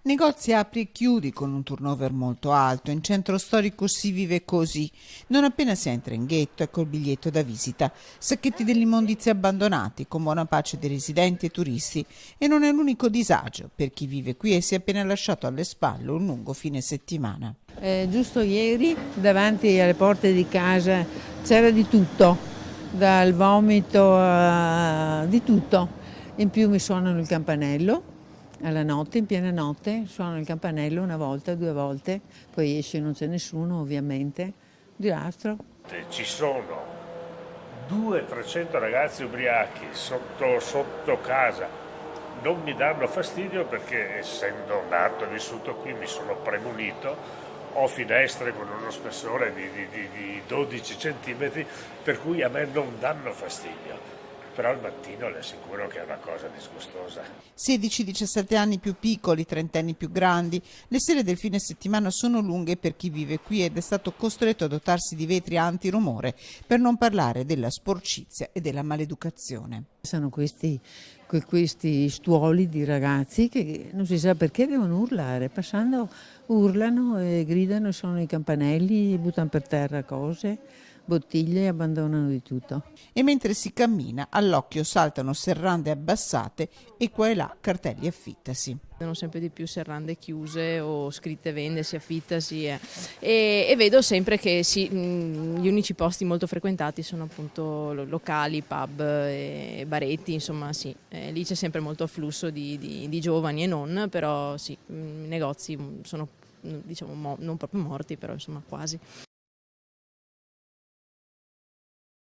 Negozi apri e chiudi con un turnover molto alto, in centro storico si vive così. Non appena si entra in ghetto, ecco il biglietto da visita. Sacchetti dell'immondizia abbandonati, con buona pace dei residenti e turisti. E non è l'unico disagio per chi vive qui e si è appena lasciato alle spalle un lungo fine settimana. Giusto ieri davanti alle porte di casa c'era di tutto, dal vomito di tutto. In più mi suonano il campanello. Alla notte, in piena notte, suona il campanello una volta, due volte, poi esce non c'è nessuno ovviamente, di rastro. Ci sono 200-300 ragazzi ubriachi sotto casa, non mi danno fastidio perché essendo nato e vissuto qui mi sono premunito, ho finestre con uno spessore di 12 centimetri per cui a me non danno fastidio. Però al mattino le assicuro che è una cosa disgustosa. 16-17 anni più piccoli, 30 anni più grandi. Le sere del fine settimana sono lunghe per chi vive qui ed è stato costretto a dotarsi di vetri antirumore, per non parlare della sporcizia e della maleducazione. Sono questi stuoli di ragazzi che non si sa perché devono urlare, passando urlano e gridano, sono i campanelli, buttano per terra cose, bottiglie, abbandonano di tutto. E mentre si cammina, all'occhio saltano serrande abbassate e qua e là cartelli affittasi. Vedono sempre di più serrande chiuse o scritte vendesi, affittasi e vedo sempre che sì, gli unici posti molto frequentati sono appunto locali, pub e baretti, insomma sì, lì c'è sempre molto afflusso di giovani e non, però sì, i negozi sono diciamo non proprio morti, però insomma quasi.